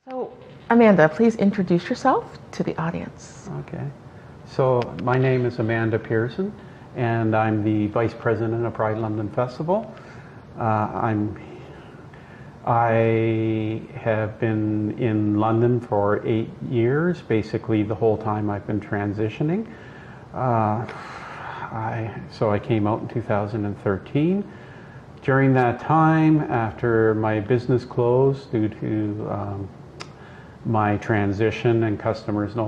So, Amanda, please introduce yourself to the audience. Okay. So my name is Amanda Pearson, and I'm the Vice President of Pride London Festival. I have been in London for 8 years, basically the whole time I've been transitioning. So I came out in 2013. During that time, after my business closed due to my transition and customers no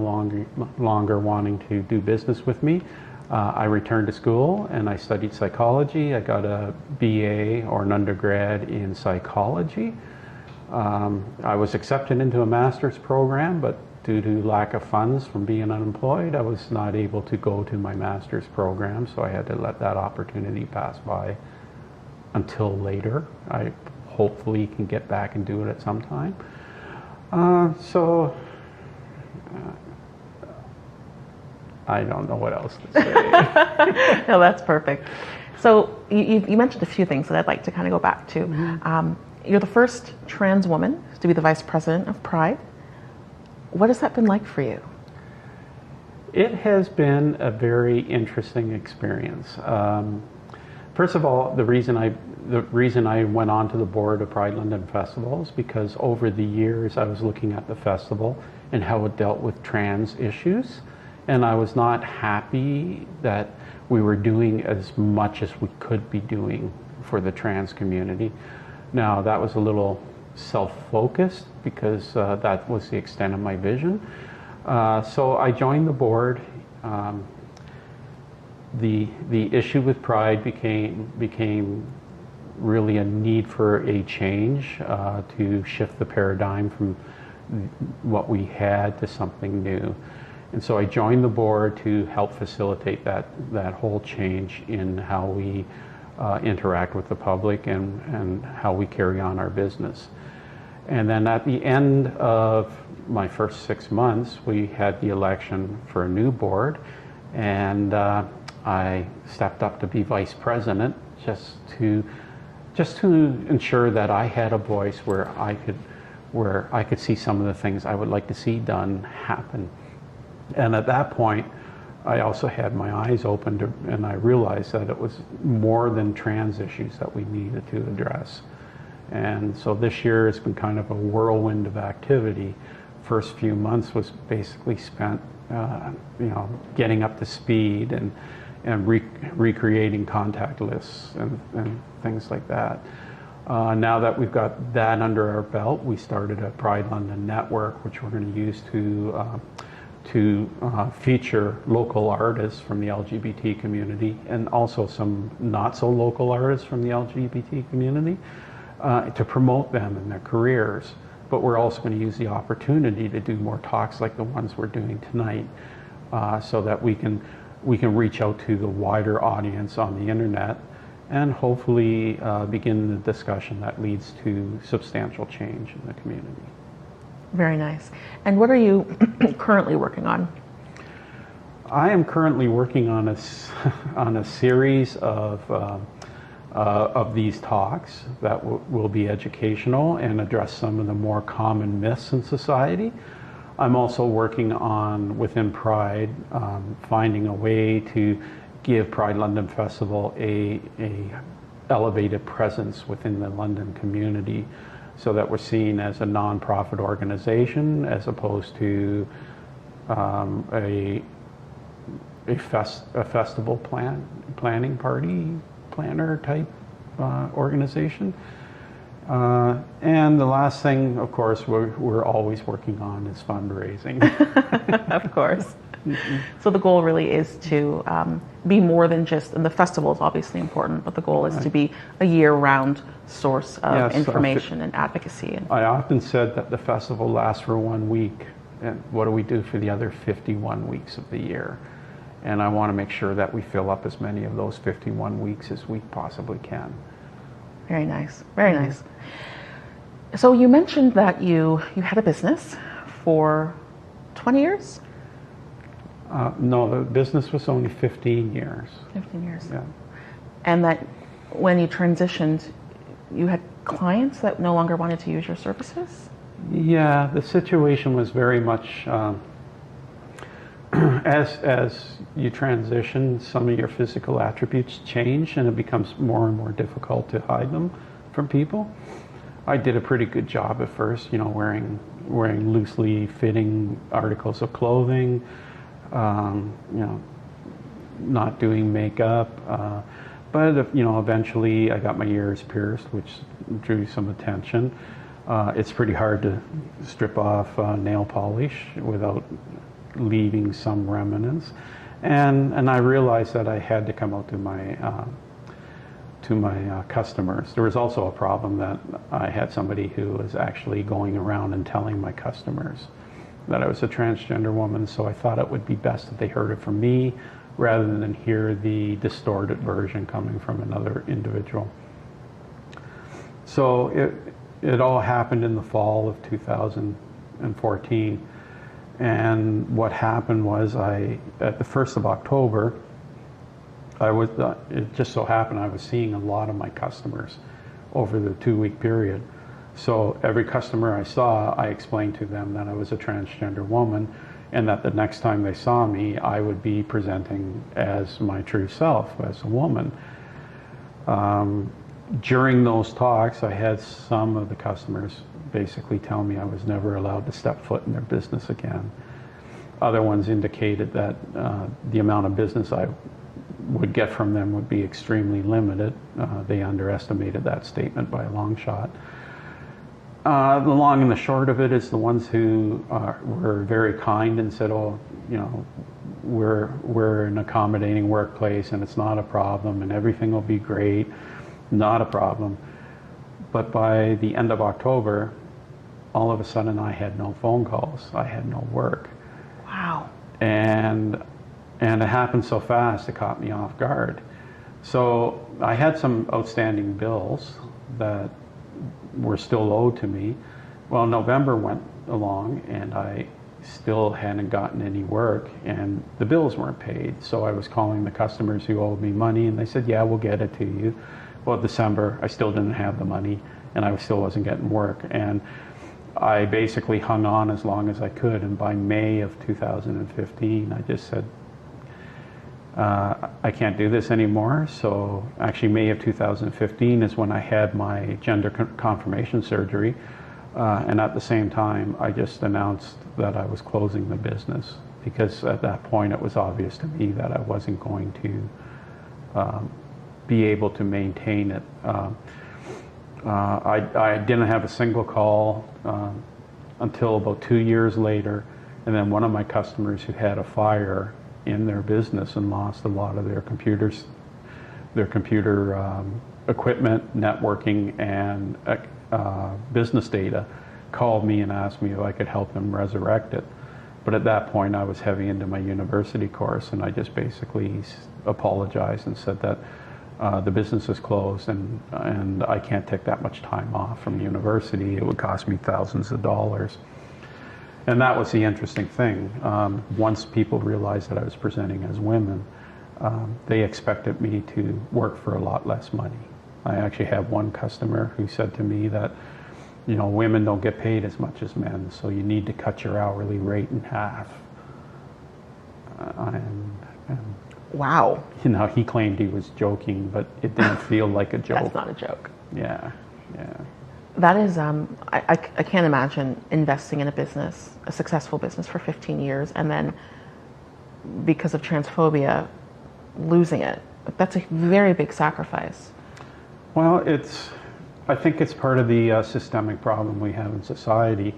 longer wanting to do business with me, I returned to school and I studied psychology. I got a BA or an undergrad in psychology. I was accepted into a master's program, but due to lack of funds from being unemployed, I was not able to go to my master's program, so I had to let that opportunity pass by until later. I hopefully can get back and do it at some time. I don't know what else to say. No, that's perfect. So you mentioned a few things that I'd like to kind of go back to. Mm-hmm. You're the first trans woman to be the Vice President of Pride. What has that been like for you? It has been a very interesting experience. First of all, the reason I went on to the board of Pride London Festival is because over the years I was looking at the festival and how it dealt with trans issues, and I was not happy that we were doing as much as we could be doing for the trans community. Now, that was a little self-focused because that was the extent of my vision. So I joined the board. The issue with Pride became really a need for a change to shift the paradigm from what we had to something new. And so I joined the board to help facilitate that whole change in how we interact with the public and how we carry on our business. And then at the end of my first 6 months, we had the election for a new board, and I stepped up to be vice president just to ensure that I had a voice where I could see some of the things I would like to see done happen. And at that point, I also had my eyes opened and I realized that it was more than trans issues that we needed to address. And so this year has been kind of a whirlwind of activity. First few months was basically spent getting up to speed and recreating contact lists and things like that. Now that we've got that under our belt, we started a Pride London network, which we're going to use to feature local artists from the LGBT community and also some not so local artists from the LGBT community to promote them in their careers. But we're also going to use the opportunity to do more talks like the ones we're doing tonight so that we can reach out to the wider audience on the internet and hopefully begin the discussion that leads to substantial change in the community. Very nice. And what are you currently working on? I am currently working on a series of these talks that will be educational and address some of the more common myths in society. I'm also working on, within Pride, finding a way to give Pride London Festival a elevated presence within the London community so that we're seen as a non-profit organization as opposed to a festival planning party planner type organization. And the last thing, of course, we're always working on is fundraising. Of course. Mm-hmm. So the goal really is to be more than just, and the festival is obviously important, but the goal is to be a year-round source of information and advocacy. I often said that the festival lasts for 1 week, and what do we do for the other 51 weeks of the year? And I want to make sure that we fill up as many of those 51 weeks as we possibly can. Very nice, very nice. So you mentioned that you had a business for 20 years? No, the business was only 15 years. 15 years. Yeah. And that when you transitioned, you had clients that no longer wanted to use your services? Yeah, the situation was very much as you transition, some of your physical attributes change, and it becomes more and more difficult to hide them from people. I did a pretty good job at first, wearing loosely fitting articles of clothing, not doing makeup. But eventually I got my ears pierced, which drew some attention. It's pretty hard to strip off nail polish without leaving some remnants, and I realized that I had to come out to my customers. There was also a problem that I had somebody who was actually going around and telling my customers that I was a transgender woman, so I thought it would be best that they heard it from me rather than hear the distorted version coming from another individual. So it all happened in the fall of 2014. And what happened was at the 1st of October, it just so happened I was seeing a lot of my customers over the 2-week period. So every customer I saw, I explained to them that I was a transgender woman, and that the next time they saw me, I would be presenting as my true self, as a woman. During those talks, I had some of the customers basically tell me I was never allowed to step foot in their business again. Other ones indicated that the amount of business I would get from them would be extremely limited. They underestimated that statement by a long shot. The long and the short of it is the ones who were very kind and said, oh, we're an accommodating workplace and it's not a problem and everything will be great, not a problem. But by the end of October, all of a sudden I had no phone calls, I had no work. Wow. And it happened so fast, it caught me off guard. So I had some outstanding bills that were still owed to me. Well, November went along and I still hadn't gotten any work and the bills weren't paid. So I was calling the customers who owed me money and they said, yeah, we'll get it to you. Well, December, I still didn't have the money and I still wasn't getting work. And I basically hung on as long as I could. And by May of 2015, I just said, I can't do this anymore. So actually May of 2015 is when I had my gender confirmation surgery. And at the same time, I just announced that I was closing the business because at that point it was obvious to me that I wasn't going to be able to maintain it. I didn't have a single call until about 2 years later, and then one of my customers who had a fire in their business and lost a lot of their computer equipment, networking, and business data, called me and asked me if I could help them resurrect it. But at that point I was heavy into my university course and I just basically apologized and said that the business is closed and I can't take that much time off from university. It would cost me thousands of dollars. And that was the interesting thing. Once people realized that I was presenting as women, they expected me to work for a lot less money. I actually have one customer who said to me that, women don't get paid as much as men, so you need to cut your hourly rate in half. Wow. He claimed he was joking, but it didn't feel like a joke. That's not a joke. Yeah. That is, I can't imagine investing in a successful business for 15 years, and then because of transphobia, losing it. That's a very big sacrifice. Well, I think it's part of the systemic problem we have in society.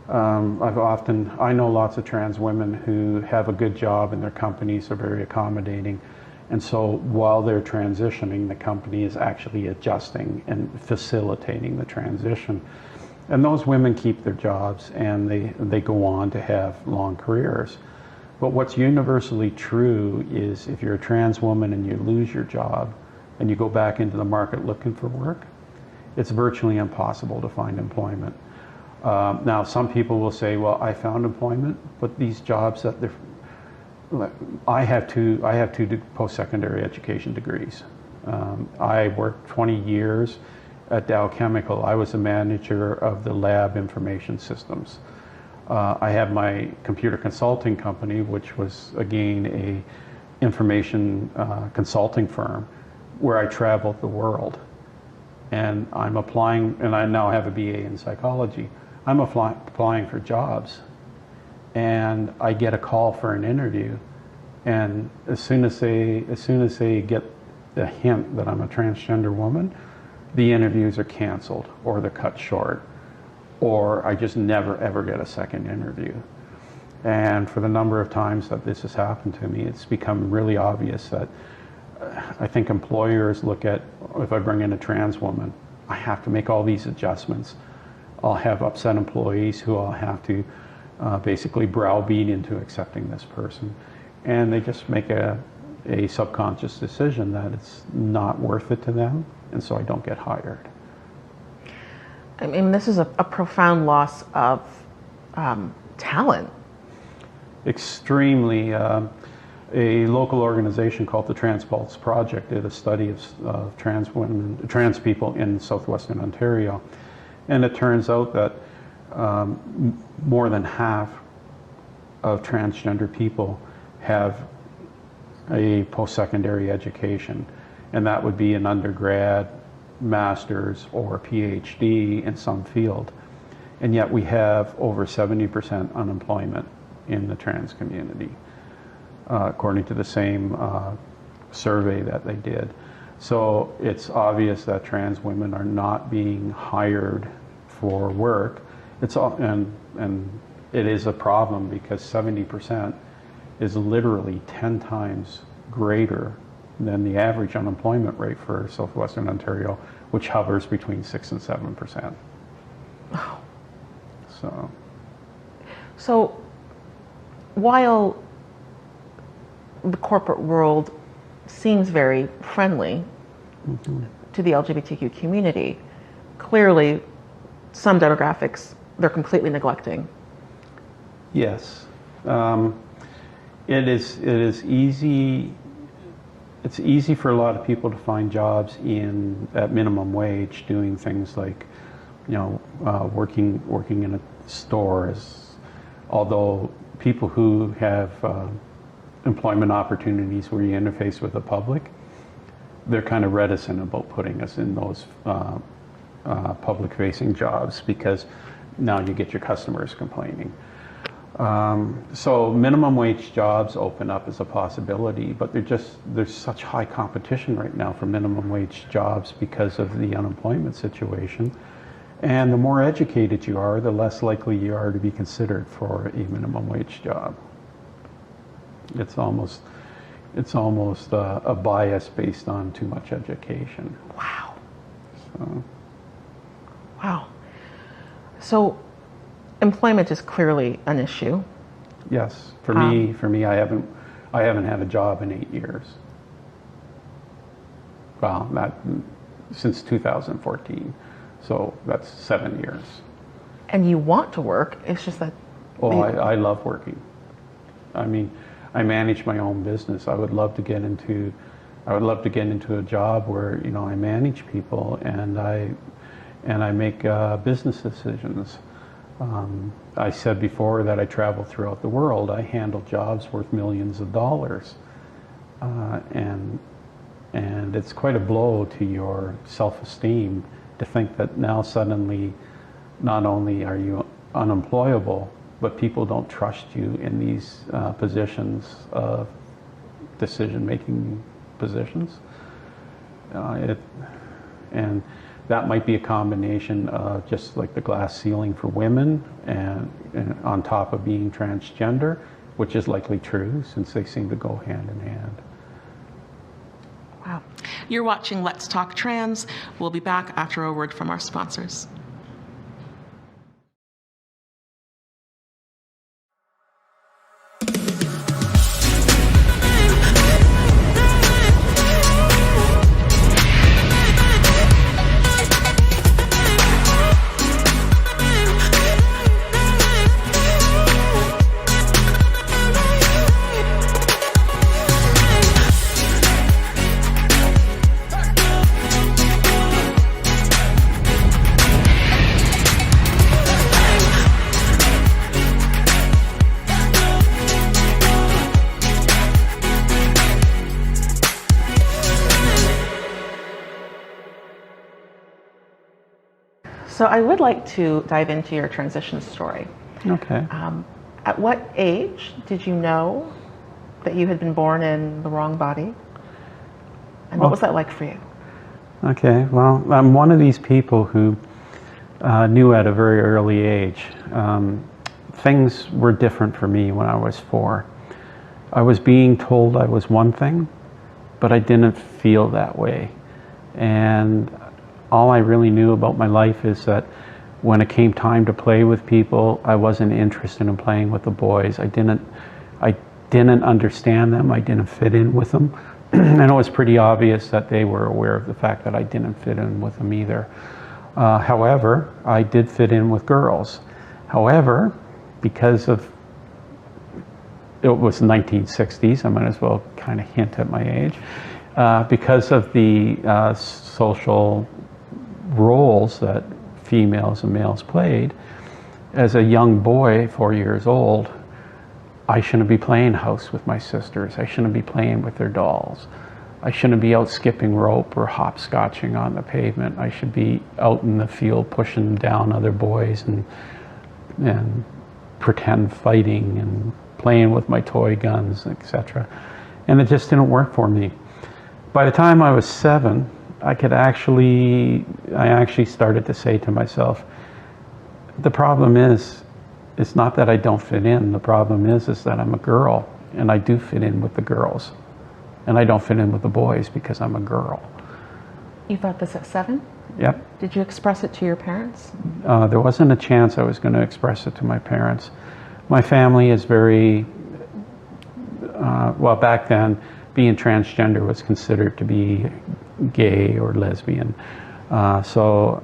I know lots of trans women who have a good job and their companies are very accommodating. And so while they're transitioning, the company is actually adjusting and facilitating the transition. And those women keep their jobs and they go on to have long careers. But what's universally true is if you're a trans woman and you lose your job and you go back into the market looking for work, it's virtually impossible to find employment. Now, some people will say, well, I found employment, but these jobs that I have two post-secondary education degrees. I worked 20 years at Dow Chemical, I was the manager of the lab information systems. I had my computer consulting company, which was again a information consulting firm, where I traveled the world. And I'm applying, and I now have a BA in psychology. I'm applying for jobs, and I get a call for an interview, and as soon as they get the hint that I'm a transgender woman, the interviews are canceled or they're cut short, or I just never ever get a second interview. And for the number of times that this has happened to me, it's become really obvious that I think employers look at, if I bring in a trans woman, I have to make all these adjustments. I'll have upset employees who I'll have to basically browbeat into accepting this person. And they just make a subconscious decision that it's not worth it to them, and so I don't get hired. I mean, this is a profound loss of talent. Extremely. A local organization called the Trans Pulse Project did a study of trans people in southwestern Ontario, and it turns out that more than half of transgender people have a post-secondary education, and that would be an undergrad, master's, or PhD in some field. And yet we have over 70% unemployment in the trans community, according to the same survey that they did. So it's obvious that trans women are not being hired for work. And it is a problem because 70% is literally 10 times greater than the average unemployment rate for southwestern Ontario, which hovers between 6 and 7%. Oh. So while the corporate world seems very friendly to the LGBTQ community, clearly some demographics they're completely neglecting. Yes. It is easy. It's easy for a lot of people to find jobs at minimum wage, doing things like, working in a store. Although people who have employment opportunities where you interface with the public, they're kind of reticent about putting us in those public-facing jobs because now you get your customers complaining. So minimum wage jobs open up as a possibility, but there's such high competition right now for minimum wage jobs because of the unemployment situation. And the more educated you are, the less likely you are to be considered for a minimum wage job. It's almost a bias based on too much education. Wow. Wow. So employment is clearly an issue. Yes, for me, I haven't had a job in 8 years. Well, not since 2014, so that's 7 years. And you want to work? It's just that. Oh, I love working. I mean, I manage my own business. I would love to get into a job where I manage people and I make business decisions. I said before that I travel throughout the world. I handle jobs worth millions of dollars, and it's quite a blow to your self-esteem to think that now suddenly not only are you unemployable, but people don't trust you in these positions of decision-making positions. And that might be a combination of just like the glass ceiling for women and on top of being transgender, which is likely true since they seem to go hand in hand. Wow. You're watching Let's Talk Trans. We'll be back after a word from our sponsors. So I would like to dive into your transition story. Okay. At what age did you know that you had been born in the wrong body? And what was that like for you? Okay, well, I'm one of these people who knew at a very early age. Things were different for me when I was 4. I was being told I was one thing, but I didn't feel that way. And all I really knew about my life is that when it came time to play with people, I wasn't interested in playing with the boys. I didn't understand them. I didn't fit in with them. And it was pretty obvious that they were aware of the fact that I didn't fit in with them either. However, I did fit in with girls. However, because of, it was 1960s, I might as well kind of hint at my age, because of the social roles that females and males played, as a young boy, 4 years old, I shouldn't be playing house with my sisters. I shouldn't be playing with their dolls. I shouldn't be out skipping rope or hopscotching on the pavement. I should be out in the field pushing down other boys and pretend fighting and playing with my toy guns, etc. And it just didn't work for me. By the time I was 7, I actually started to say to myself, the problem is, it's not that I don't fit in. The problem is that I'm a girl, and I do fit in with the girls. And I don't fit in with the boys because I'm a girl. You thought this at 7? Yep. Did you express it to your parents? There wasn't a chance I was going to express it to my parents. My family is very, well, back then, being transgender was considered to be gay or lesbian. So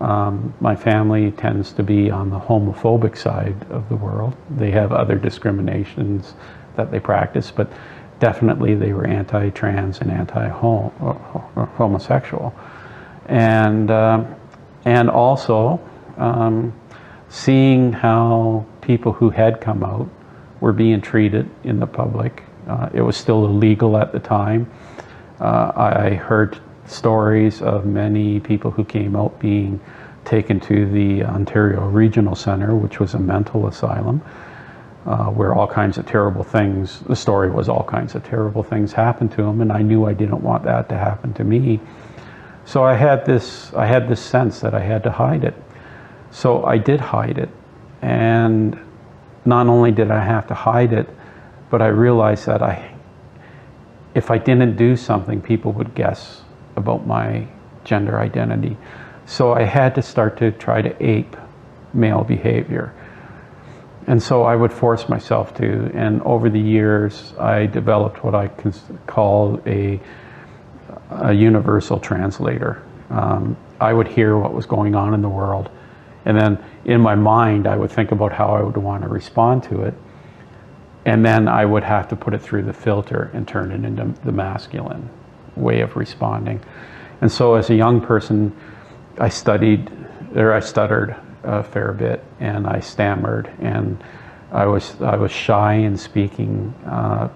my family tends to be on the homophobic side of the world. They have other discriminations that they practice, but definitely they were anti-trans and anti-homosexual. And also seeing how people who had come out were being treated in the public. It was still illegal at the time. I heard stories of many people who came out being taken to the Ontario Regional Centre, which was a mental asylum, where all kinds of terrible things, the story was all kinds of terrible things happened to them, and I knew I didn't want that to happen to me. So I had this sense that I had to hide it. So I did hide it, and not only did I have to hide it, but I realized that if I didn't do something, people would guess about my gender identity. So I had to start to try to ape male behavior. And so I would force myself to, and over the years I developed what I can call a universal translator. I would hear what was going on in the world, and then in my mind I would think about how I would want to respond to it, and then I would have to put it through the filter and turn it into the masculine way of responding. And so as a young person, I stuttered a fair bit, and I stammered, and I was shy in speaking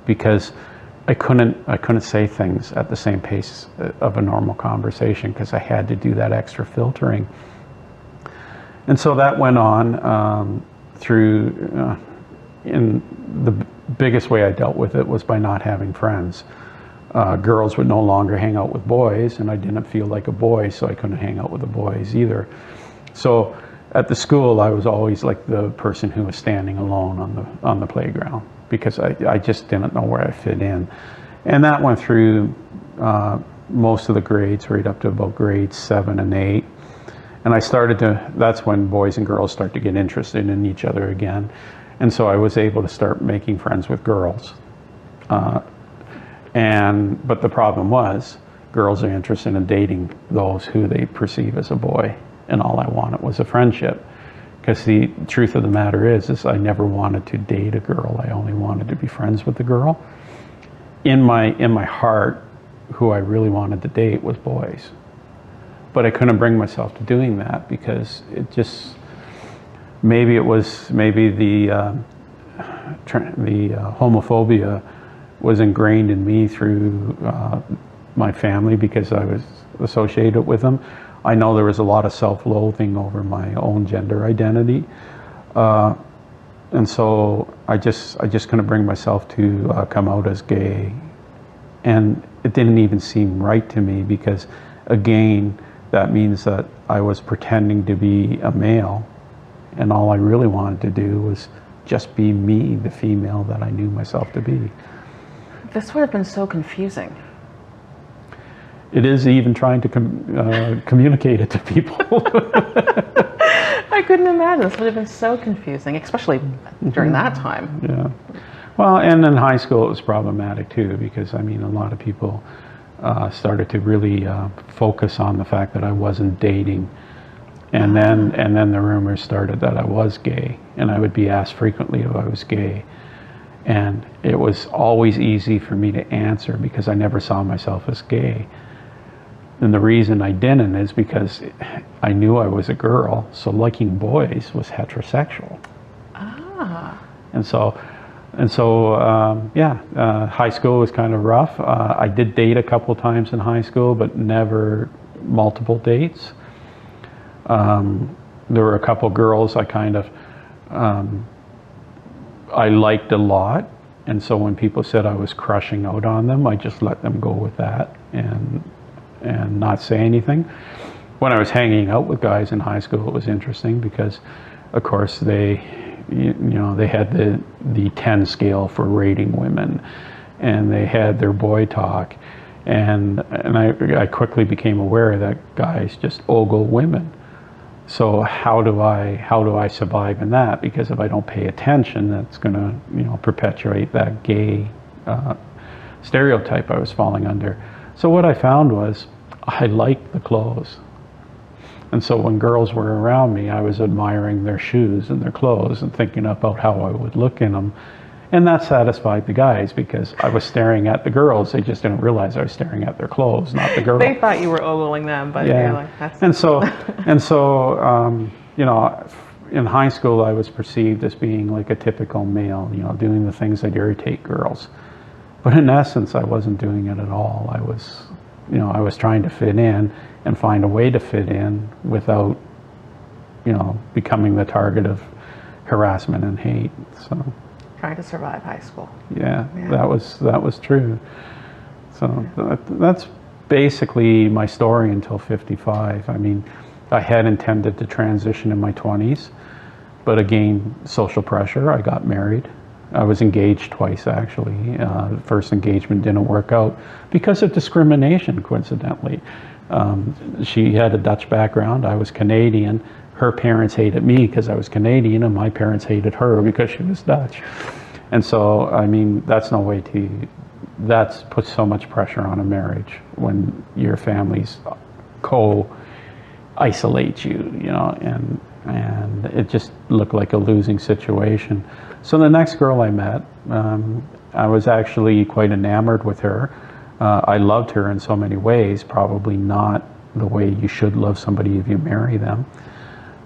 because I couldn't say things at the same pace of a normal conversation because I had to do that extra filtering. And so that went on through, in the biggest way I dealt with it was by not having friends. Girls would no longer hang out with boys, and I didn't feel like a boy, so I couldn't hang out with the boys either. So at the school, I was always like the person who was standing alone on the playground because I just didn't know where I fit in. And that went through most of the grades, right up to about grades 7 and 8. And that's when boys and girls start to get interested in each other again. And so I was able to start making friends with girls. But the problem was, girls are interested in dating those who they perceive as a boy, and all I wanted was a friendship. Because the truth of the matter is I never wanted to date a girl. I only wanted to be friends with the girl. In my heart, who I really wanted to date was boys. But I couldn't bring myself to doing that because it just, maybe the homophobia was ingrained in me through my family because I was associated with them, I know there was a lot of self-loathing over my own gender identity. And so I just couldn't bring myself to come out as gay. And it didn't even seem right to me because, again, that means that I was pretending to be a male, and all I really wanted to do was just be me, the female that I knew myself to be. This would have been so confusing. It is, even trying to communicate it to people. I couldn't imagine. This would have been so confusing, especially during that time. Yeah. Well, and in high school it was problematic too, because I mean, a lot of people started to really focus on the fact that I wasn't dating, and then the rumors started that I was gay, and I would be asked frequently if I was gay, and it was always easy for me to answer because I never saw myself as gay. And the reason I didn't is because I knew I was a girl, so liking boys was heterosexual. Ah. And so, high school was kind of rough. I did date a couple times in high school, but never multiple dates. There were a couple girls I kind of, I liked a lot. And so when people said I was crushing out on them, I just let them go with that and not say anything. When I was hanging out with guys in high school, it was interesting because, of course, they had the 10 scale for rating women, and they had their boy talk, and I quickly became aware that guys just ogle women. So how do I survive in that? Because if I don't pay attention, that's going to perpetuate that gay stereotype I was falling under. So what I found was I liked the clothes. And so when girls were around me, I was admiring their shoes and their clothes and thinking about how I would look in them. And that satisfied the guys because I was staring at the girls. They just didn't realize I was staring at their clothes, not the girl. They thought you were ogling them, but yeah. you're like, that's... And so, in high school, I was perceived as being like a typical male, doing the things that irritate girls. But in essence, I wasn't doing it at all. I was trying to fit in and find a way to fit in without, becoming the target of harassment and hate. So trying to survive high school. Yeah. that was true. So that's basically my story until 55. I mean, I had intended to transition in my 20s, but again, social pressure. I got married. I was engaged twice, actually. The first engagement didn't work out because of discrimination, coincidentally. She had a Dutch background. I was Canadian. Her parents hated me because I was Canadian, and my parents hated her because she was Dutch. And so, I mean, that puts so much pressure on a marriage when your families isolate you, and it just looked like a losing situation. So the next girl I met, I was actually quite enamored with her. I loved her in so many ways, probably not the way you should love somebody if you marry them.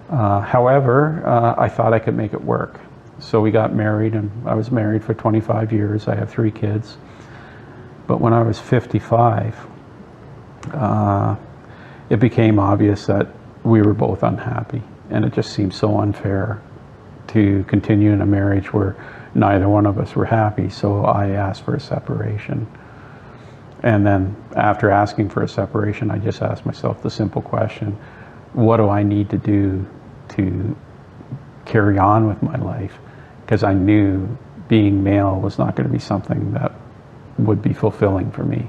However, I thought I could make it work. So we got married, and I was married for 25 years. I have 3 kids. But when I was 55, it became obvious that we were both unhappy, and it just seemed so unfair to continue in a marriage where neither one of us were happy. So I asked for a separation. And then after asking for a separation, I just asked myself the simple question, what do I need to do to carry on with my life? Because I knew being male was not going to be something that would be fulfilling for me.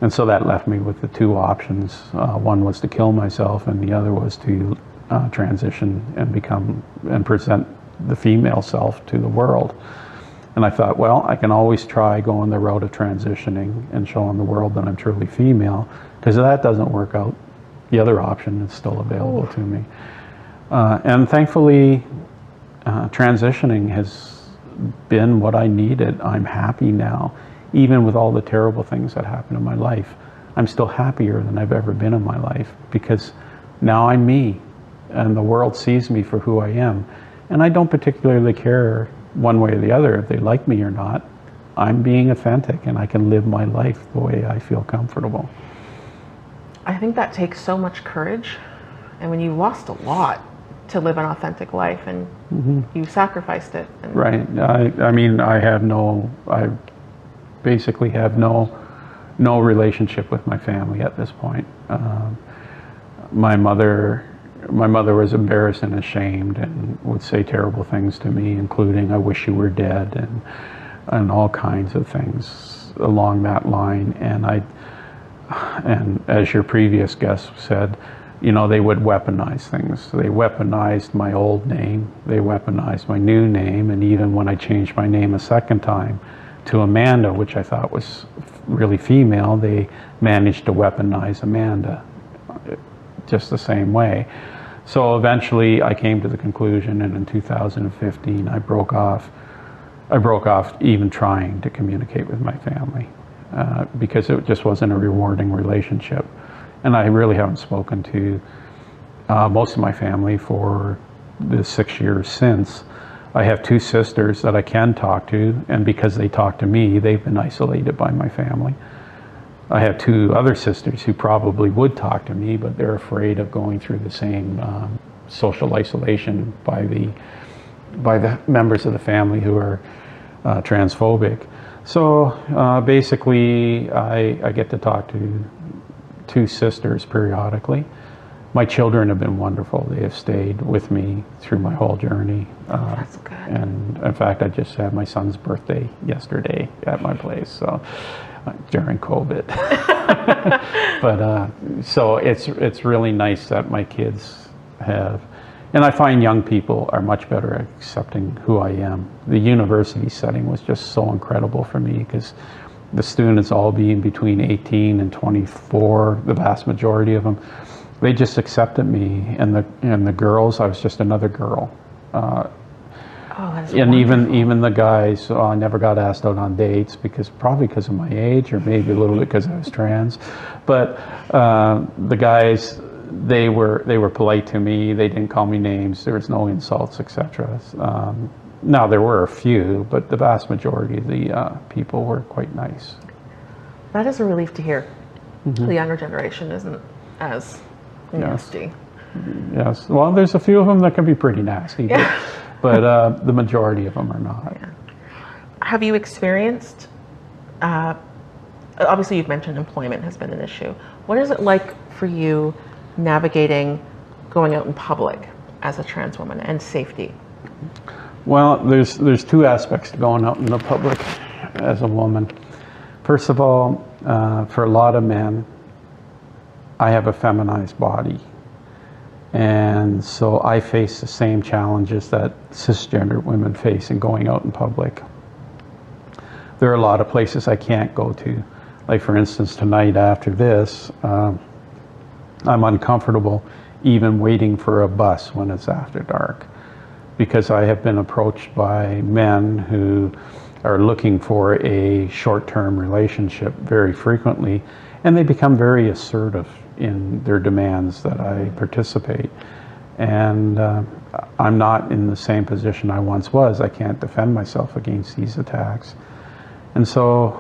And so that left me with the 2 options. One was to kill myself, and the other was to transition and present the female self to the world. And I thought, well, I can always try going the route of transitioning and showing the world that I'm truly female, because if that doesn't work out, the other option is still available to me. And thankfully, transitioning has been what I needed. I'm happy now. Even with all the terrible things that happened in my life, I'm still happier than I've ever been in my life, because now I'm me, and the world sees me for who I am. And I don't particularly care one way or the other if they like me or not. I'm being authentic, and I can live my life the way I feel comfortable. I think that takes so much courage. And when you lost a lot to live an authentic life and you sacrificed it. And right. I mean, I basically have no relationship with my family at this point. My mother was embarrassed and ashamed and would say terrible things to me, including "I wish you were dead" and all kinds of things along that line. And as your previous guest said, you know, they would weaponize things. They weaponized my old name, they weaponized my new name, and even when I changed my name a second time to Amanda, which I thought was really female, they managed to weaponize Amanda just the same way. So eventually I came to the conclusion, and in 2015 I broke off even trying to communicate with my family because it just wasn't a rewarding relationship. And I really haven't spoken to most of my family for the 6 years since. I have 2 sisters that I can talk to, and because they talk to me, they've been isolated by my family. I have 2 other sisters who probably would talk to me, but they're afraid of going through the same social isolation by the members of the family who are transphobic. So basically, I get to talk to 2 sisters periodically. My children have been wonderful. They have stayed with me through my whole journey. That's good. And in fact, I just had my son's birthday yesterday at my place, so during COVID. But so it's really nice that my kids have, and I find young people are much better at accepting who I am. The university setting was just so incredible for me because the students all being between 18 and 24, the vast majority of them, they just accepted me, and the girls, I was just another girl. That's and wonderful. even the guys, I never got asked out on dates probably because of my age, or maybe a little bit because I was trans. But the guys, they were polite to me. They didn't call me names. There was no insults, etc. Now there were a few, but the vast majority of the people were quite nice. That is a relief to hear. The younger generation isn't as nasty. Yes. Well, there's a few of them that can be pretty nasty, but the majority of them are not. Yeah. Have you experienced, obviously you've mentioned employment has been an issue. What is it like for you navigating going out in public as a trans woman and safety? Well, there's 2 aspects to going out in the public as a woman. First of all, for a lot of men, I have a feminized body. And so I face the same challenges that cisgender women face in going out in public. There are a lot of places I can't go to. Like for instance, tonight after this, I'm uncomfortable even waiting for a bus when it's after dark, because I have been approached by men who are looking for a short-term relationship very frequently, and they become very assertive in their demands that I participate. And I'm not in the same position I once was. I can't defend myself against these attacks. And so,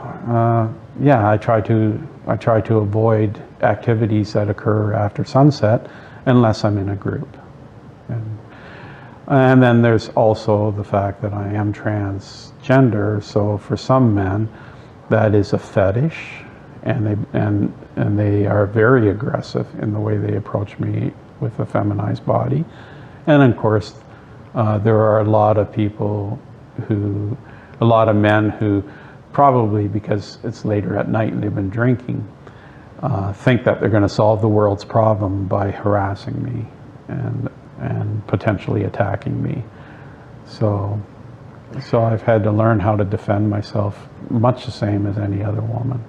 I try to avoid activities that occur after sunset unless I'm in a group. And then there's also the fact that I am transgender, so for some men that is a fetish, and they are very aggressive in the way they approach me with a feminized body. And of course, there are a lot of men who probably because it's later at night and they've been drinking, think that they're going to solve the world's problem by harassing me and potentially attacking me. So I've had to learn how to defend myself much the same as any other woman.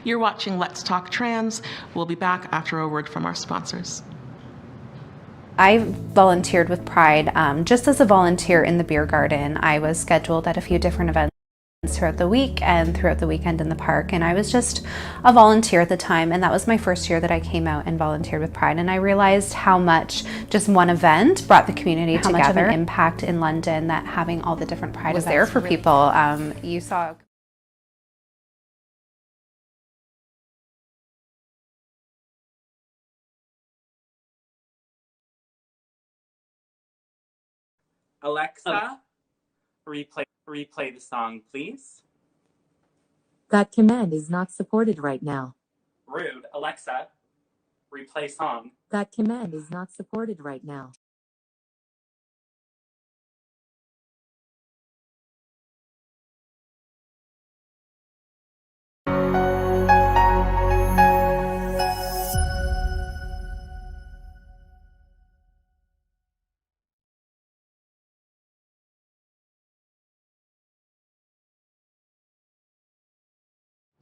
You're watching Let's Talk Trans. We'll be back after a word from our sponsors. I volunteered with Pride just as a volunteer in the beer garden. I was scheduled at a few different events throughout the week and throughout the weekend in the park, and I was just a volunteer at the time, and that was my first year that I came out and volunteered with Pride, and I realized how much just one event brought the community together, how much of an impact in London that having all the different Pride was there for people. You saw Alexa, replay the song, please. That command is not supported right now. Rude. Alexa, replay song. That command is not supported right now.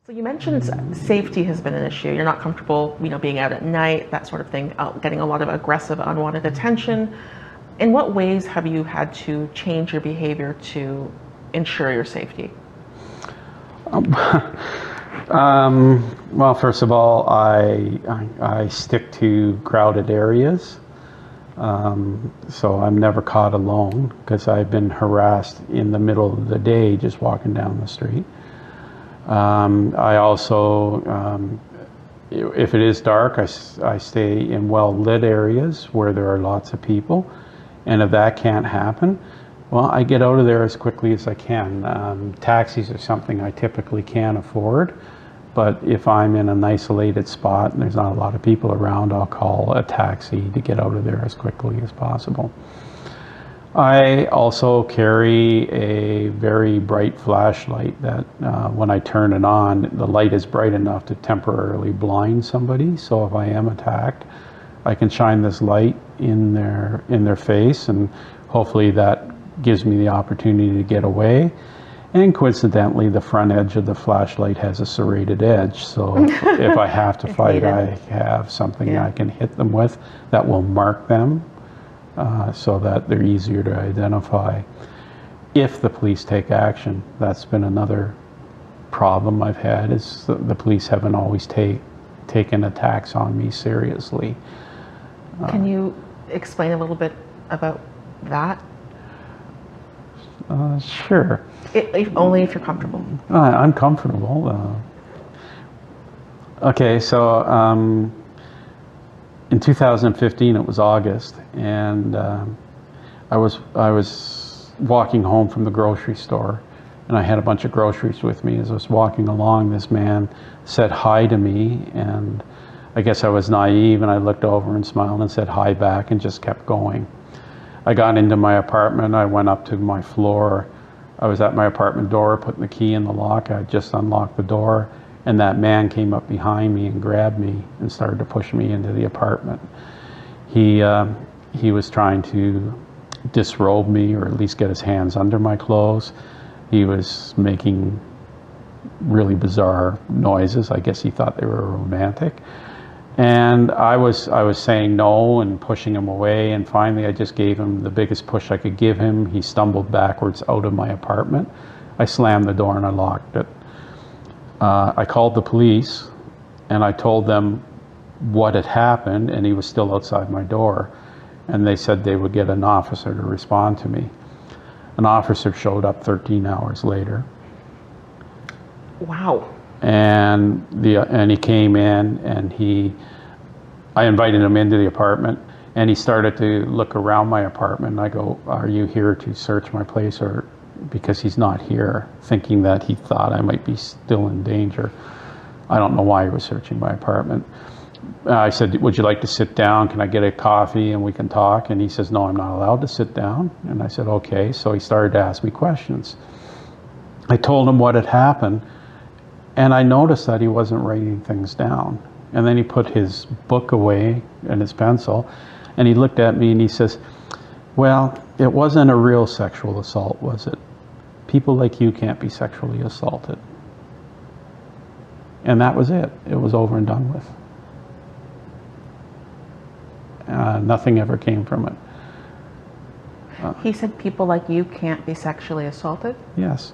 So you mentioned safety has been an issue. You're not comfortable, being out at night, that sort of thing, getting a lot of aggressive, unwanted attention. In what ways have you had to change your behavior to ensure your safety? Well, first of all, I stick to crowded areas. So I'm never caught alone because I've been harassed in the middle of the day just walking down the street. I also, if it is dark, I stay in well-lit areas where there are lots of people. And if that can't happen, well, I get out of there as quickly as I can. Taxis are something I typically can't afford. But if I'm in an isolated spot and there's not a lot of people around, I'll call a taxi to get out of there as quickly as possible. I also carry a very bright flashlight that when I turn it on, the light is bright enough to temporarily blind somebody. So if I am attacked, I can shine this light in their face, and hopefully that gives me the opportunity to get away. And coincidentally, the front edge of the flashlight has a serrated edge. So if I have to fight, I have something I can hit them with that will mark them. So that they're easier to identify if the police take action. That's been another problem I've had, is the police haven't always taken attacks on me seriously. Can you explain a little bit about that? Sure. Only if you're comfortable. I'm comfortable. Okay, so in 2015, it was August, and I was walking home from the grocery store, and I had a bunch of groceries with me. As I was walking along, this man said hi to me, and I guess I was naive, and I looked over and smiled and said hi back and just kept going. I got into my apartment. I went up to my floor. I was at my apartment door, putting the key in the lock. I just unlocked the door, and that man came up behind me and grabbed me and started to push me into the apartment. He was trying to disrobe me, or at least get his hands under my clothes. He was making really bizarre noises. I guess he thought they were romantic. And I was saying no and pushing him away, and finally I just gave him the biggest push I could give him. He stumbled backwards out of my apartment. I slammed the door and I locked it. I called the police and I told them what had happened, and he was still outside my door, and they said they would get an officer to respond to me. An officer showed up 13 hours later. Wow. And he came in, and I invited him into the apartment, and he started to look around my apartment. I go, "Are you here to search my place?" Or because he's not here, thinking that he thought I might be still in danger. I don't know why he was searching my apartment. I said, "Would you like to sit down? Can I get a coffee and we can talk?" And he says, "No, I'm not allowed to sit down." And I said, "Okay." So he started to ask me questions. I told him what had happened, and I noticed that he wasn't writing things down. And then he put his book away and his pencil, and he looked at me and he says, "Well, it wasn't a real sexual assault, was it? People like you can't be sexually assaulted." And that was it. It was over and done with. Nothing ever came from it. He said people like you can't be sexually assaulted? Yes.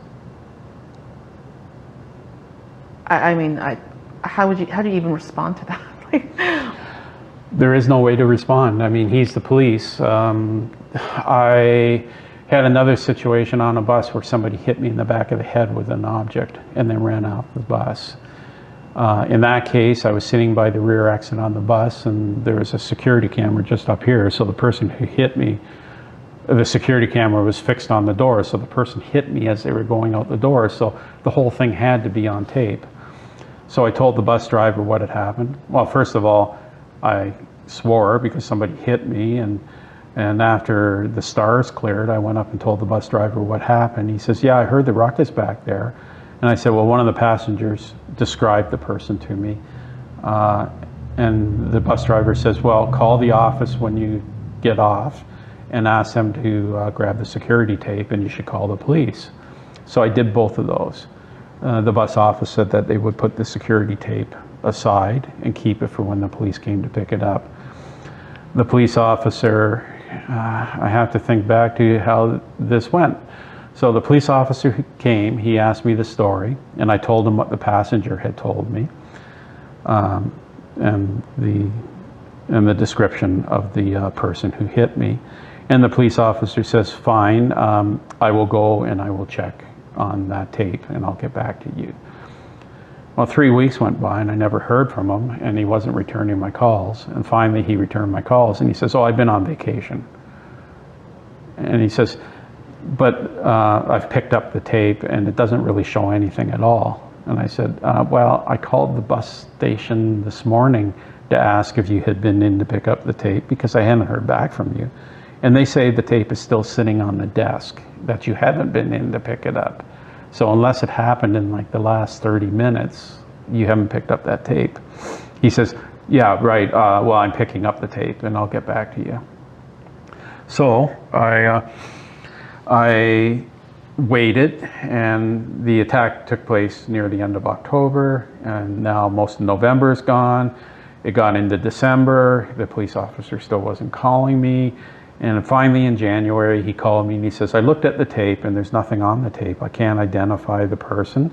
I mean, how do you even respond to that? There is no way to respond. I mean, he's the police. I had another situation on a bus where somebody hit me in the back of the head with an object and then ran off the bus. In that case, I was sitting by the rear exit on the bus, and there was a security camera just up here, so the person who hit me the security camera was fixed on the door, so the person hit me as they were going out the door, so the whole thing had to be on tape. So I told the bus driver what had happened. Well, first of all, I swore because somebody hit me, and after the stars cleared, I went up and told the bus driver what happened. He says, yeah, I heard the ruckus back there. And I said, well, one of the passengers described the person to me. And the bus driver says, well, call the office when you get off and ask them to grab the security tape, and you should call the police. So I did both of those. The bus office said that they would put the security tape aside and keep it for when the police came to pick it up. The police officer, I have to think back to how this went. So the police officer who came, he asked me the story, and I told him what the passenger had told me, and the description of the person who hit me. And the police officer says, fine, I will go and I will check on that tape and I'll get back to you. Well, 3 weeks went by and I never heard from him, and he wasn't returning my calls. And finally he returned my calls and he says, oh, I've been on vacation. And he says, but I've picked up the tape and it doesn't really show anything at all. And I said, well, I called the bus station this morning to ask if you had been in to pick up the tape because I hadn't heard back from you. And they say the tape is still sitting on the desk, that you haven't been in to pick it up. So unless it happened in like the last 30 minutes, you haven't picked up that tape. He says, yeah, right, well, I'm picking up the tape and I'll get back to you. So I waited, and the attack took place near the end of October, and now most of November is gone. It got into December, the police officer still wasn't calling me. And finally in January, he called me and he says, I looked at the tape and there's nothing on the tape. I can't identify the person.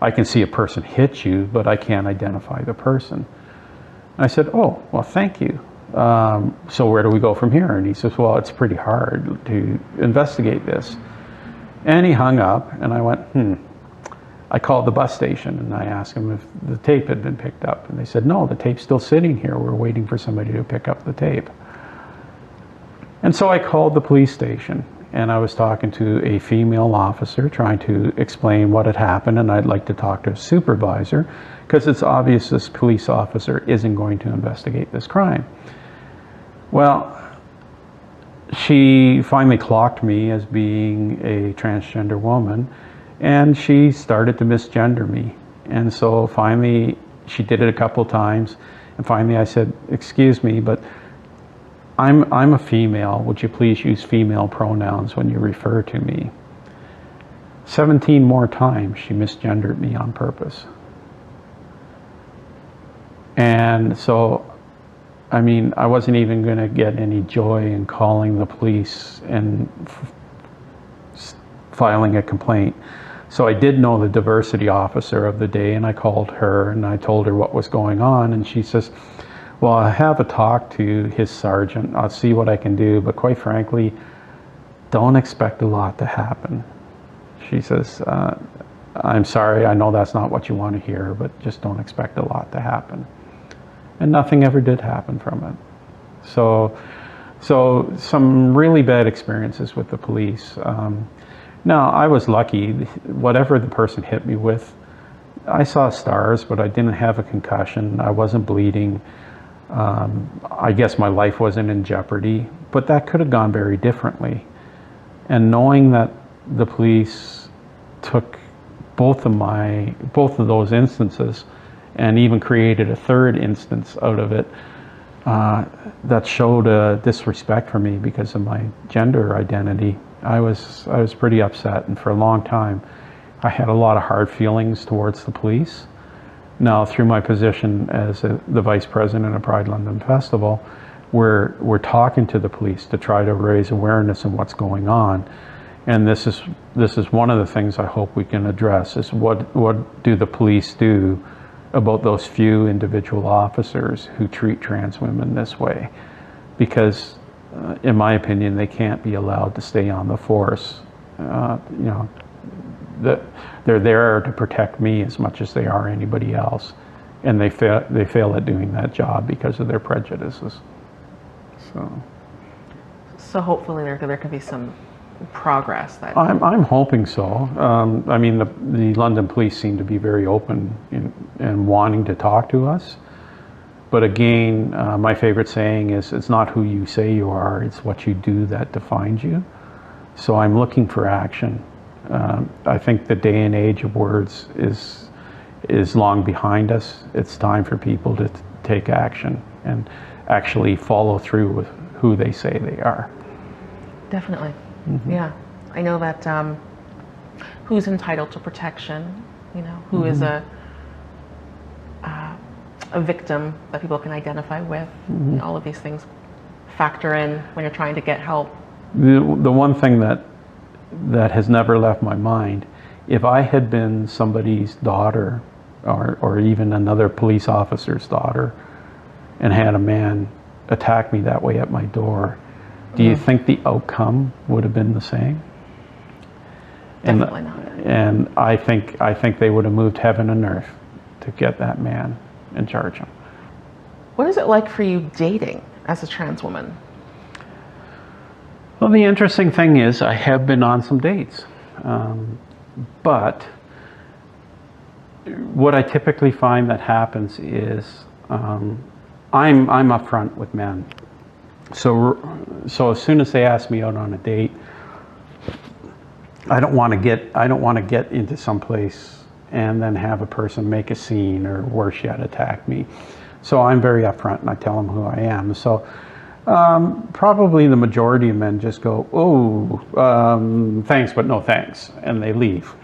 I can see a person hit you, but I can't identify the person. And I said, oh, well, thank you. So where do we go from here? And he says, well, it's pretty hard to investigate this. And he hung up, and I went, I called the bus station and I asked them if the tape had been picked up. And they said, no, the tape's still sitting here. We're waiting for somebody to pick up the tape. And so I called the police station, and I was talking to a female officer trying to explain what had happened, and I'd like to talk to a supervisor because it's obvious this police officer isn't going to investigate this crime. Well, she finally clocked me as being a transgender woman, and she started to misgender me. And so finally, she did it a couple times, and finally I said, excuse me, but I'm a female. Would you please use female pronouns when you refer to me? 17 more times she misgendered me on purpose. And so, I mean, I wasn't even going to get any joy in calling the police and filing a complaint. So I did know the diversity officer of the day, and I called her and I told her what was going on, and she says, well, I have a talk to his sergeant. I'll see what I can do, but quite frankly, don't expect a lot to happen. She says, I'm sorry, I know that's not what you want to hear, but just don't expect a lot to happen. And nothing ever did happen from it. So some really bad experiences with the police. Now, I was lucky. Whatever the person hit me with, I saw stars, but I didn't have a concussion. I wasn't bleeding. I guess my life wasn't in jeopardy, but that could have gone very differently. And knowing that the police took both of those instances and even created a third instance out of it, that showed a disrespect for me because of my gender identity. I was pretty upset, and for a long time I had a lot of hard feelings towards the police. Now, through my position as the Vice President of Pride London Festival, we're talking to the police to try to raise awareness of what's going on. And this is one of the things I hope we can address, is what do the police do about those few individual officers who treat trans women this way? Because in my opinion, they can't be allowed to stay on the force. They're there to protect me as much as they are anybody else, and they fail at doing that job because of their prejudices. So hopefully there can be some progress. I'm hoping so. I mean, the London police seem to be very open in wanting to talk to us. But again, my favorite saying is, it's not who you say you are, it's what you do that defines you. So I'm looking for action. I think the day and age of words is long behind us. It's time for people to take action and actually follow through with who they say they are. Definitely. Yeah. I know that who's entitled to protection, who is a victim that people can identify with. All of these things factor in when you're trying to get help. The one thing that has never left my mind, if I had been somebody's daughter or even another police officer's daughter and had a man attack me that way at my door, do you think the outcome would have been the same? Definitely not. And I think they would have moved heaven and earth to get that man and charge him. What is it like for you dating as a trans woman? Well, the interesting thing is I have been on some dates, but what I typically find that happens is I'm upfront with men. So as soon as they ask me out on a date, I don't want to get into some place and then have a person make a scene or worse yet attack me. So I'm very upfront and I tell them who I am. So probably the majority of men just go, oh, thanks, but no thanks, and they leave.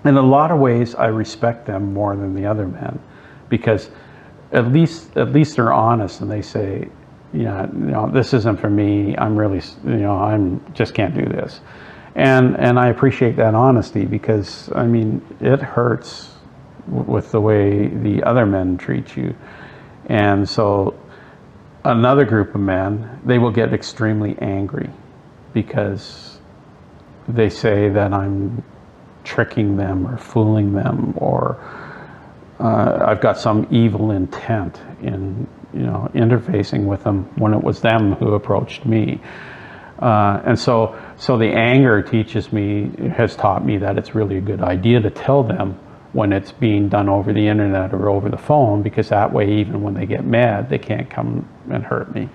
In a lot of ways, I respect them more than the other men, because at least they're honest and they say, yeah, this isn't for me. I'm really, I'm just can't do this. And I appreciate that honesty, because I mean, it hurts with the way the other men treat you. And so another group of men, they will get extremely angry because they say that I'm tricking them or fooling them, or I've got some evil intent in interfacing with them when it was them who approached me. And so the anger has taught me that it's really a good idea to tell them when it's being done over the internet or over the phone, because that way, even when they get mad, they can't come and hurt me.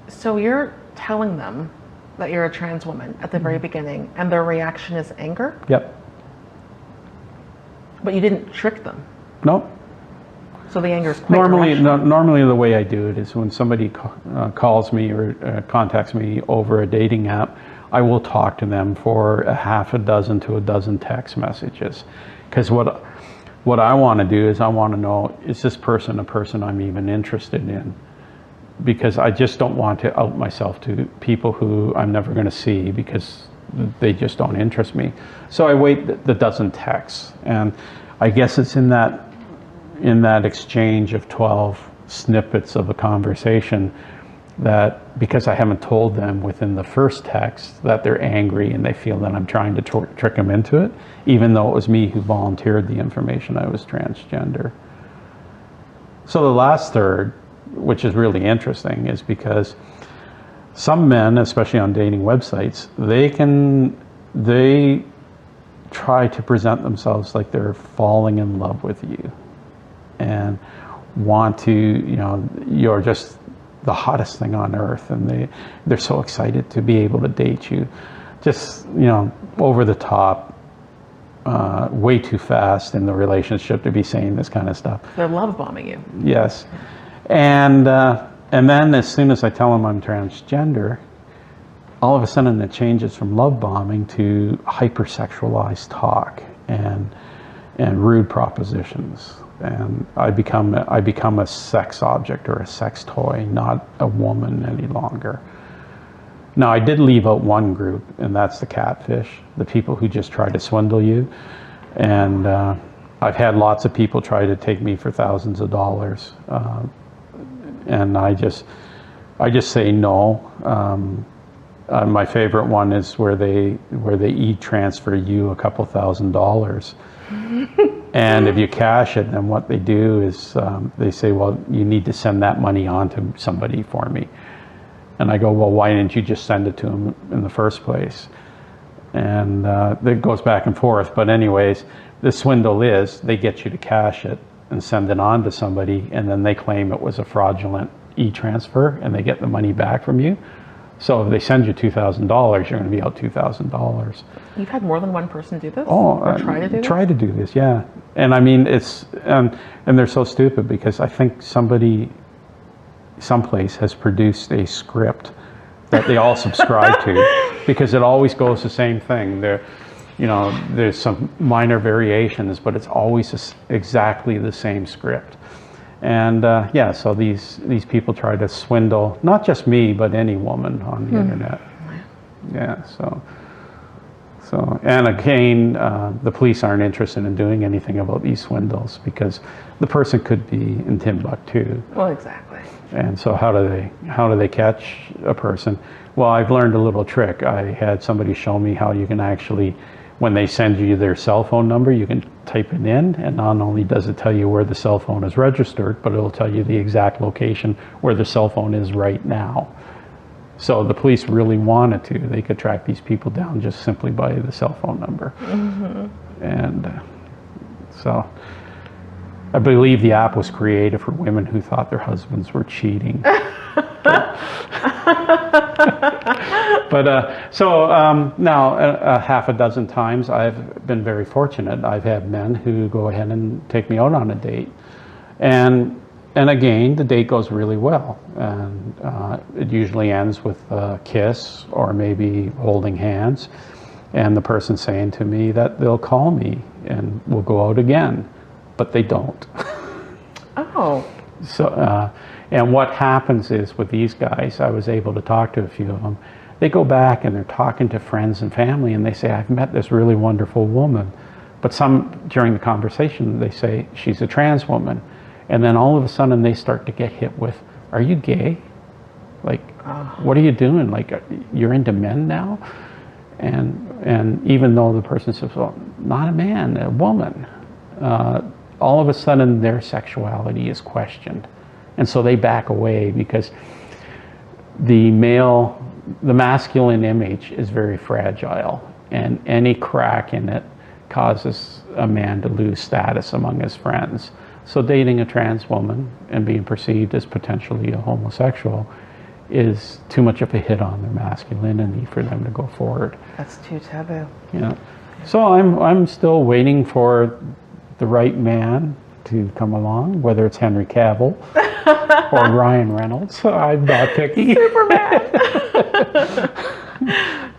So you're telling them that you're a trans woman at the very beginning, and their reaction is anger? Yep. But you didn't trick them? Nope. So the anger is quite rational. Normally the way I do it is when somebody calls me or contacts me over a dating app, I will talk to them for a half a dozen to a dozen text messages. Because what I want to do is I want to know, is this person a person I'm even interested in? Because I just don't want to out myself to people who I'm never going to see, because they just don't interest me. So I wait the dozen texts, and I guess it's in that exchange of 12 snippets of a conversation that, because I haven't told them within the first text, that they're angry and they feel that I'm trying to trick them into it, even though it was me who volunteered the information I was transgender. So the last third, which is really interesting, is because some men, especially on dating websites, they try to present themselves like they're falling in love with you and want to, you're just the hottest thing on earth, and they're so excited to be able to date you. Just, over the top, way too fast in the relationship to be saying this kind of stuff. They're love bombing you. Yes. And then as soon as I tell them I'm transgender, all of a sudden it changes from love bombing to hypersexualized talk and rude propositions. And I become a sex object or a sex toy, not a woman any longer. Now, I did leave out one group, and that's the catfish, the people who just try to swindle you. And I've had lots of people try to take me for thousands of dollars, and I just say no. My favorite one is where they e-transfer you a couple $1,000. And if you cash it, then what they do is they say, well, you need to send that money on to somebody for me. And I go, well, why didn't you just send it to him in the first place? And it goes back and forth. But anyways, the swindle is they get you to cash it and send it on to somebody, and then they claim it was a fraudulent e-transfer, and they get the money back from you. So if they send you $2,000, you're going to be out $2,000. You've had more than one person do this? Oh, or try to do this? Try to do this, yeah. And I mean, it's and they're so stupid because I think somebody, someplace has produced a script that they all subscribe to, because it always goes the same thing. There's some minor variations, but it's always exactly the same script. And yeah, so these people try to swindle not just me, but any woman on the internet. Yeah, so and again, the police aren't interested in doing anything about these swindles because the person could be in Timbuktu. Well, exactly. And so how do they catch a person? Well, I've learned a little trick. I had somebody show me how you can actually, when they send you their cell phone number, you can type it in, and not only does it tell you where the cell phone is registered, but it'll tell you the exact location where the cell phone is right now. So the police really wanted to, they could track these people down just simply by the cell phone number. And so I believe the app was created for women who thought their husbands were cheating. But now half a dozen times I've been very fortunate. I've had men who go ahead and take me out on a date, and again the date goes really well, and it usually ends with a kiss or maybe holding hands, and the person saying to me that they'll call me and we'll go out again, but they don't. Oh. So and what happens is with these guys, I was able to talk to a few of them. They go back and they're talking to friends and family, and they say, I've met this really wonderful woman. But during the conversation, they say, she's a trans woman. And then all of a sudden they start to get hit with, are you gay? Like, what are you doing? Like, you're into men now? And even though the person says, well, not a man, a woman, all of a sudden their sexuality is questioned. And so they back away because the masculine image is very fragile, and any crack in it causes a man to lose status among his friends. So dating a trans woman and being perceived as potentially a homosexual is too much of a hit on their masculinity for them to go forward. That's too taboo. Yeah. So I'm still waiting for the right man to come along, whether it's Henry Cavill or Ryan Reynolds. I'm not picky. Superman.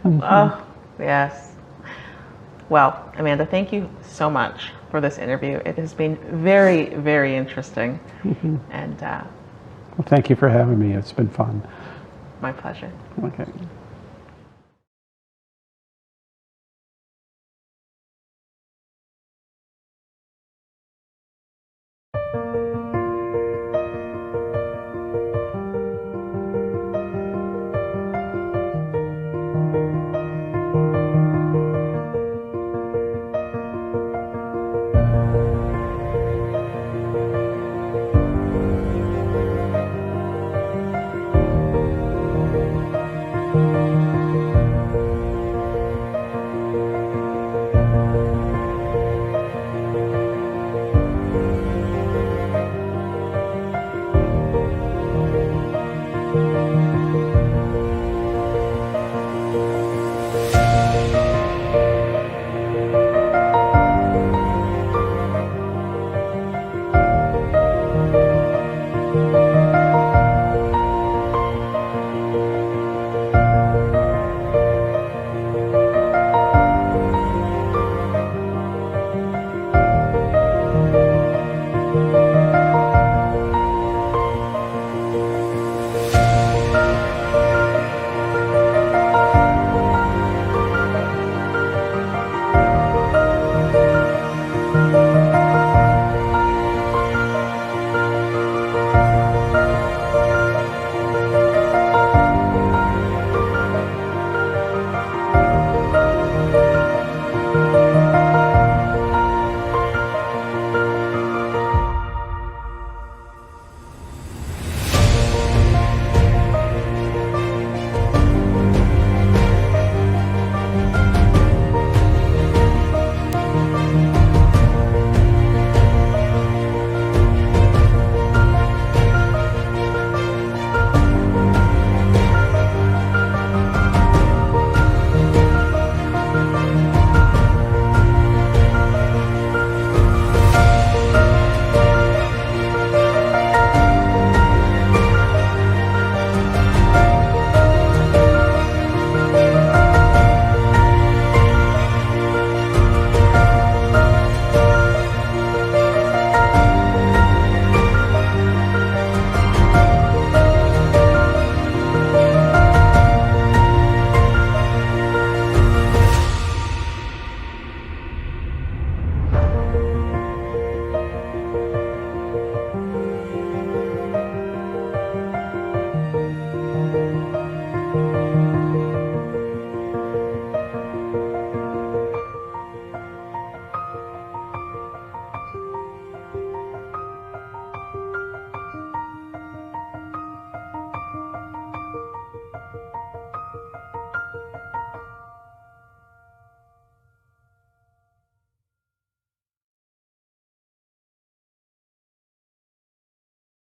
Oh, yes. Well, Amanda, thank you so much for this interview. It has been very, very interesting. And well, thank you for having me. It's been fun. My pleasure. Okay.